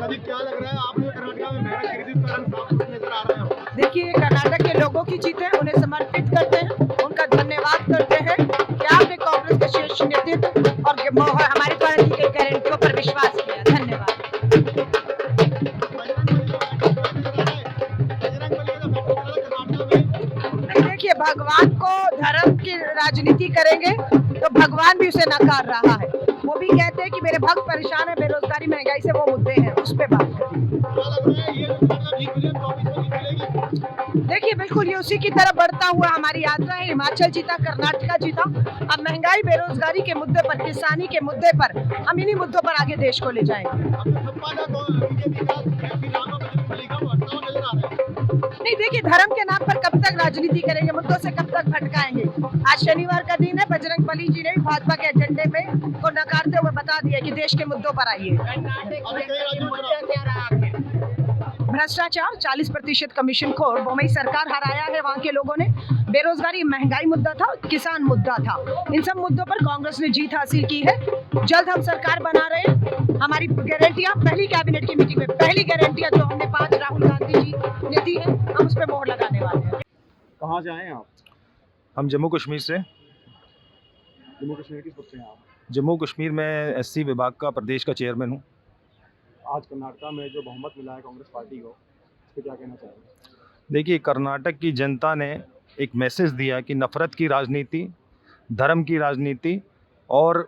अभी क्या लग रहा है आपने कर्नाटक में मेहनत करी थी, उसका रंग साफ नजर आ रहा है? देखिए, कर्नाटक के लोगों की जीत है, उन्हें समर्पित करते हैं, उनका धन्यवाद करते हैं कि आपने कांग्रेस के शीर्ष नेतृत्व और हमारी पार्टी के गारंटियों पर विश्वास किया। धन्यवाद। देखिए, भगवान को धर्म की राजनीति करेंगे तो भगवान भी उसे नकार रहा है। वो भी कहते हैं कि मेरे भक्त परेशान है, बेरोजगारी महंगाई से वो मुद्दे हैं, उस पर बात करें। देखिए, बिल्कुल ये उसी की तरफ बढ़ता हुआ हमारी यात्रा है। हिमाचल जीता, कर्नाटका जीता। अब महंगाई, बेरोजगारी के मुद्दे पर, किसानी के मुद्दे पर, हम इन्हीं मुद्दों पर आगे देश को ले जाएंगे। नहीं, देखिए, धर्म के नाम पर कब तक राजनीति करेंगे, मुद्दों से कब तक भटकाएंगे। आज शनिवार का दिन है, बजरंग बली जी ने भी भाजपा के एजेंडे पे को नकारते हुए बता दिया कि देश के मुद्दों पर आइए। भ्रष्टाचार, 40% कमीशन खोर बम्बई सरकार हराया है वहाँ के लोगों ने। बेरोजगारी, महंगाई मुद्दा था, किसान मुद्दा था। इन सब मुद्दों पर कांग्रेस ने जीत हासिल की है। जल्द हम सरकार बना रहे हैं। हमारी गारंटियां, पहली कैबिनेट की मीटिंग में पहली गारंटियां जो हमने 5 राहुल गांधी जी ने दी है, हम उस पर मोहर लगाने वाले हैं। कहाँ से आए हैं आप? हम जम्मू कश्मीर से। जम्मू कश्मीर किस पद से हैं आप? जम्मू कश्मीर में एससी विभाग का प्रदेश का चेयरमैन हूँ। आज कर्नाटक में जो बहुमत मिला है कांग्रेस पार्टी को, इस पर क्या कहना चाहेंगे? देखिए, कर्नाटक की जनता ने एक मैसेज दिया कि नफ़रत की राजनीति, धर्म की राजनीति और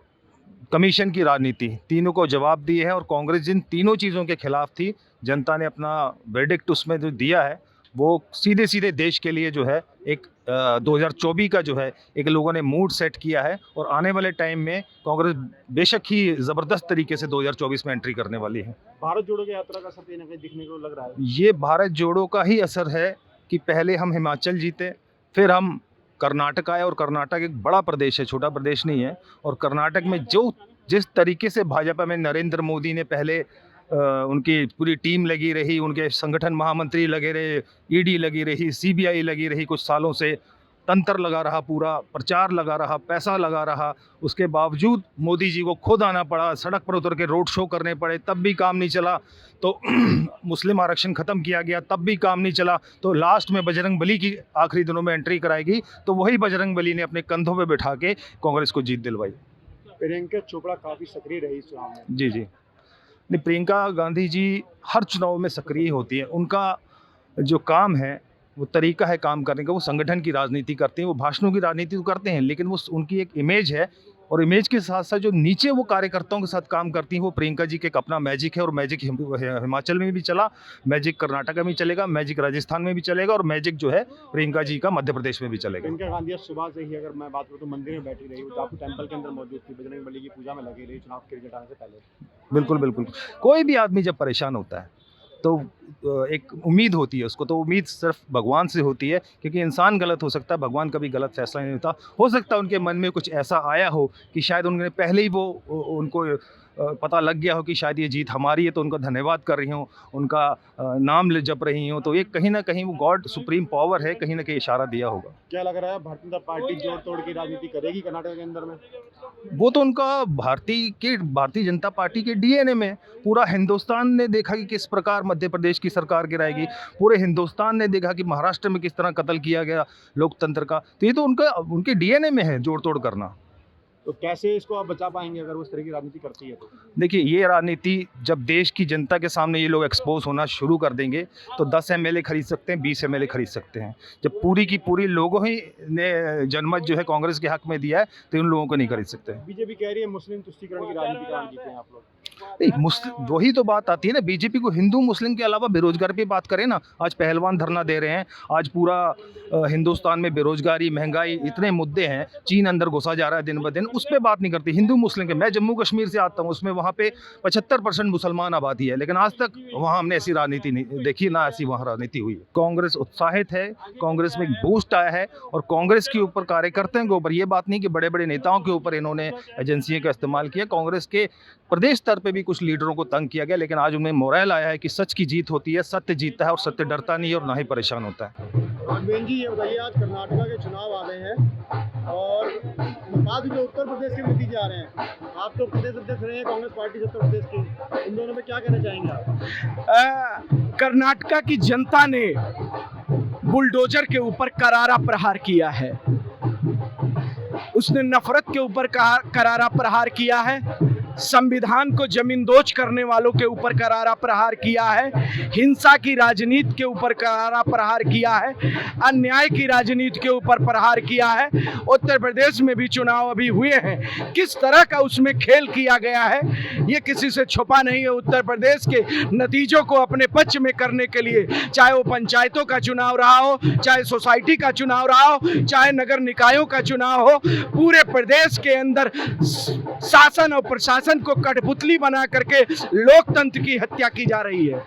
कमीशन की राजनीति, तीनों को जवाब दिए है। और कांग्रेस जिन तीनों चीज़ों के खिलाफ थी, जनता ने अपना वर्डिक्ट उसमें जो दिया है, वो सीधे सीधे देश के लिए जो है एक 2024 का जो है एक लोगों ने मूड सेट किया है। और आने वाले टाइम में कांग्रेस बेशक ही ज़बरदस्त तरीके से 2024 में एंट्री करने वाली है। भारत जोड़ो की यात्रा का असर कहीं ना कहीं दिखने को लग रहा है। ये भारत जोड़ो का ही असर है कि पहले हम हिमाचल जीते, फिर हम कर्नाटक आए। और कर्नाटक एक बड़ा प्रदेश है, छोटा प्रदेश नहीं है। और कर्नाटक में जिस तरीके से भाजपा में नरेंद्र मोदी ने पहले उनकी पूरी टीम लगी रही, उनके संगठन महामंत्री लगे रहे, ईडी लगी रही, सीबीआई लगी रही, कुछ सालों से तंत्र लगा रहा, पूरा प्रचार लगा रहा, पैसा लगा रहा। उसके बावजूद मोदी जी को खुद आना पड़ा, सड़क पर उतर के रोड शो करने पड़े, तब भी काम नहीं चला। तो मुस्लिम आरक्षण ख़त्म किया गया, तब भी काम नहीं चला। तो लास्ट में बजरंग बली की आखिरी दिनों में एंट्री कराएगी, तो वही बजरंग बली ने अपने कंधों पर बैठा के कांग्रेस को जीत दिलवाई। प्रियंका चोपड़ा काफ़ी सक्रिय रही इस चुनाव में। जी जी, नहीं, प्रियंका गांधी जी हर चुनाव में सक्रिय होती है। उनका जो काम है, वो तरीका है काम करने का, वो संगठन की राजनीति करते हैं, वो भाषणों की राजनीति तो करते हैं, लेकिन वो उनकी एक इमेज है। और इमेज के साथ साथ जो नीचे वो कार्यकर्ताओं के साथ काम करती हैं, वो प्रियंका जी के एक अपना मैजिक है। और मैजिक हिमाचल में भी चला, मैजिक कर्नाटक में भी चलेगा, मैजिक राजस्थान में भी चलेगा, और मैजिक जो है प्रियंका जी का मध्य प्रदेश में भी चलेगा। प्रियंका गांधी सुबह से ही, अगर मैं बात करूँ तो मंदिर में बैठी रही, जापू टेम्पल के अंदर मौजूद थी, बजरंग बली की पूजा में लगी रही चुनाव के रिजल्ट आने से पहले। बिल्कुल बिल्कुल, कोई भी आदमी जब परेशान होता है तो एक उम्मीद होती है उसको, तो उम्मीद सिर्फ भगवान से होती है, क्योंकि इंसान गलत हो सकता है, भगवान कभी गलत फैसला नहीं होता। हो सकता है उनके मन में कुछ ऐसा आया हो कि शायद उन्होंने पहले ही उनको पता लग गया हो कि शायद ये जीत हमारी है, तो उनका धन्यवाद कर रही हूँ, उनका नाम जप रही हूँ। तो ये कहीं ना कहीं वो गॉड सुप्रीम पावर है, कहीं ना कहीं इशारा दिया होगा। क्या लग रहा है भारतीय जनता पार्टी जोड़ तोड़ की राजनीति करेगी कर्नाटक के अंदर में? वो तो उनका भारतीय जनता पार्टी के डीएनए में। पूरा हिंदुस्तान ने देखा कि किस प्रकार मध्य प्रदेश की सरकार गिराएगी, पूरे हिंदुस्तान ने देखा कि महाराष्ट्र में किस तरह कत्ल किया गया लोकतंत्र का। तो ये तो उनके डीएनए में है जोड़ तोड़ करना। तो कैसे इसको आप बचा पाएंगे अगर वो इस तरह की राजनीति करती है तो? देखिए, ये राजनीति जब देश की जनता के सामने ये लोग एक्सपोज होना शुरू कर देंगे, तो 10 एमएलए खरीद सकते हैं, 20 एमएलए खरीद सकते हैं। जब पूरी की पूरी लोगों ही ने जनमत जो है कांग्रेस के हक में दिया है, तो उन लोगों को नहीं खरीद सकते। बीजेपी कह रही है मुस्लिम तुष्टीकरण की राजनीति कराने जीते हैं आप लोग। नहीं, वही तो बात आती है ना, बीजेपी को हिंदू मुस्लिम के अलावा बेरोजगार पे बात करें ना। आज पहलवान धरना दे रहे हैं, आज पूरा हिंदुस्तान में बेरोजगारी, महंगाई, इतने मुद्दे हैं, चीन अंदर घुसा जा रहा है दिन ब दिन, उस पर बात नहीं करती। हिंदू मुस्लिम के, मैं जम्मू कश्मीर से आता हूँ, उसमें वहाँ पे 75% मुसलमान आबादी है, लेकिन आज तक वहाँ हमने ऐसी राजनीति नहीं देखी, ना ऐसी वहाँ राजनीति हुई है। कांग्रेस उत्साहित है, कांग्रेस में एक बूस्ट आया है, और कांग्रेस के ऊपर, कार्यकर्ताओं के ऊपर, ये बात नहीं कि बड़े बड़े नेताओं के ऊपर इन्होंने एजेंसियों का इस्तेमाल किया। कांग्रेस के प्रदेश स्तर पे भी कुछ लीडरों को तंग किया गया, लेकिन आज उनमें मोरल आया है कि सच की जीत होती है, सत्य जीतता है, और सत्य डरता नहीं है और ना ही परेशान होता है। जी, ये बताइए, आज कर्नाटक के चुनाव आ गए हैं, और बाद में जो उत्तर प्रदेश के नतीजे आ रहे हैं, आप तो प्रदेश अध्यक्ष रहे हैं कांग्रेस पार्टी से उत्तर प्रदेश की, इन दोनों में क्या कहना चाहेंगे आप? कर्नाटका की जनता ने बुलडोजर के ऊपर करारा प्रहार किया है, उसने नफरत के ऊपर करारा प्रहार किया है, संविधान को जमींदोज करने वालों के ऊपर करारा प्रहार किया है, हिंसा की राजनीति के ऊपर करारा प्रहार किया है, अन्याय की राजनीति के ऊपर प्रहार किया है। उत्तर प्रदेश में भी चुनाव अभी हुए हैं, किस तरह का उसमें खेल किया गया है ये किसी से छुपा नहीं है। उत्तर प्रदेश के नतीजों को अपने पक्ष में करने के लिए, चाहे वो पंचायतों का चुनाव रहा हो, चाहे सोसाइटी का चुनाव रहा हो, चाहे नगर निकायों का चुनाव हो, पूरे प्रदेश के अंदर शासन और प्रशासन को कठपुतली बना करके लोकतंत्र की हत्या की जा रही है।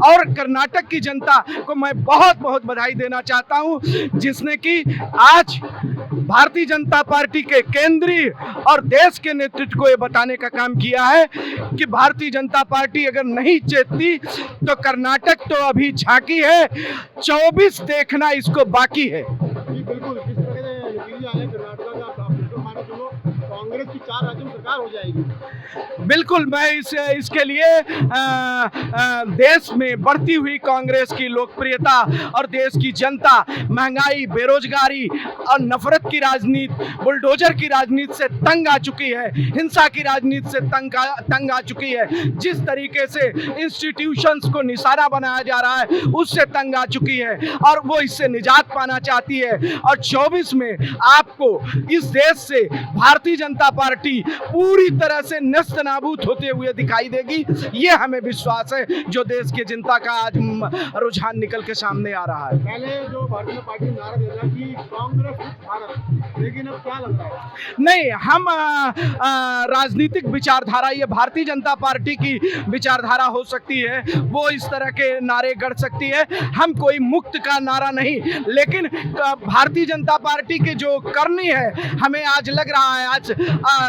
और कर्नाटक की जनता को मैं बहुत बहुत बधाई देना चाहता हूं, जिसने कि आज भारतीय जनता पार्टी के केंद्रीय और देश के नेतृत्व को ये बताने का काम किया है कि भारतीय जनता पार्टी अगर नहीं चेतती तो कर्नाटक तो अभी झांकी है, 24 देखना इसको बाकी है। जी बिल्कुल, जिस तरह से नतीजे आए कर्नाटका का, आप बिल्कुल मानो चलो कांग्रेस की 4 राज्यों में सरकार हो जाएगी। बिल्कुल, मैं इसके लिए देश में बढ़ती हुई कांग्रेस की लोकप्रियता और देश की जनता महंगाई, बेरोजगारी और नफरत की राजनीति, बुलडोजर की राजनीति से तंग आ चुकी है, हिंसा की राजनीति से तंग आ चुकी है, जिस तरीके से इंस्टीट्यूशंस को निशाना बनाया जा रहा है उससे तंग आ चुकी है और वो इससे निजात पाना चाहती है। और 24 में आपको इस देश से भारतीय जनता पार्टी पूरी तरह से नस्त नाबूद होते हुए दिखाई देगी, ये हमें विश्वास है, जो देश की जनता का आज रुझान निकल के सामने आ रहा है। पहले जो भारतीय जनता पार्टी ने नारा दिया था कि कांग्रेस भारत, लेकिन अब क्या लग रहा है? नहीं, हम राजनीतिक विचारधारा, ये भारतीय जनता पार्टी की विचारधारा हो सकती है, वो इस तरह के नारे गढ़ सकती है, हम कोई मुक्त का नारा नहीं, लेकिन भारतीय जनता पार्टी के जो करनी है, हमें आज लग रहा है, आज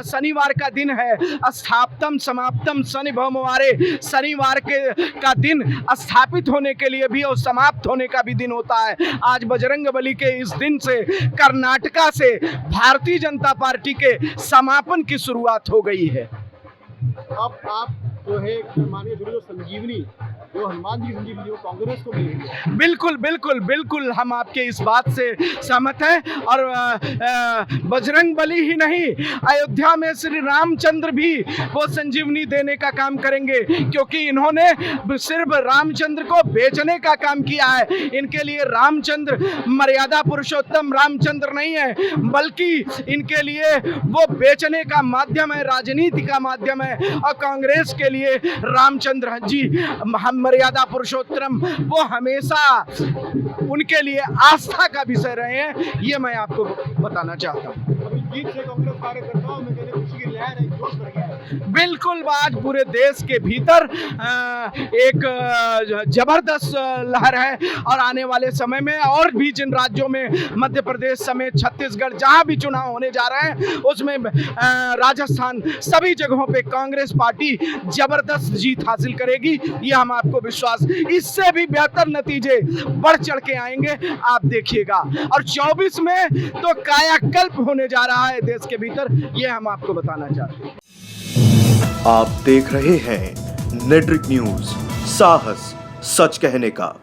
शनिवार का दिन है, स्थापतम समाप्तम शनि भौमवारे, शनिवार का दिन स्थापित होने के लिए भी और समाप्त होने का भी दिन होता है। आज बजरंगबली के इस दिन से कर्नाटका से भारतीय जनता पार्टी के समापन की शुरुआत हो गई है। अब आप जो है मानिए जो संजीवनी, जो हनुमान जी की संजीवनी वो कांग्रेस को मिलेगी। बिल्कुल बिल्कुल बिल्कुल, हम आपके इस बात से सहमत हैं और बजरंगबली ही नहीं, अयोध्या में श्री रामचंद्र भी वो संजीवनी देने का काम करेंगे, क्योंकि इन्होंने सिर्फ रामचंद्र को बेचने का काम किया है। इनके लिए रामचंद्र मर्यादा पुरुषोत्तम रामचंद्र नहीं है, बल्कि इनके लिए वो बेचने का माध्यम है, राजनीति का माध्यम है। और कांग्रेस के लिए रामचंद्र जी मर्यादा पुरुषोत्तम, वो हमेशा उनके लिए आस्था का विषय रहे हैं, ये मैं आपको बताना चाहता हूँ। जीत से कांग्रेस कार्यकर्ताओं में कहने खुशी की लहर है, जोश भर गया है। बिल्कुल, आज पूरे देश के भीतर एक जबरदस्त लहर है और आने वाले समय में और भी जिन राज्यों में, मध्य प्रदेश समेत छत्तीसगढ़, जहां भी चुनाव होने जा रहे हैं, उसमें राजस्थान, सभी जगहों पे कांग्रेस पार्टी जबरदस्त जीत हासिल करेगी, ये हम आपको विश्वास, इससे भी बेहतर नतीजे बढ़ चढ़ के आएंगे, आप देखिएगा। और 24 में तो कायाकल्प होने जा रहा है देश के भीतर, ये हम आपको बताना चाहते हैं। आप देख रहे हैं नेट्रिक न्यूज, साहस सच कहने का।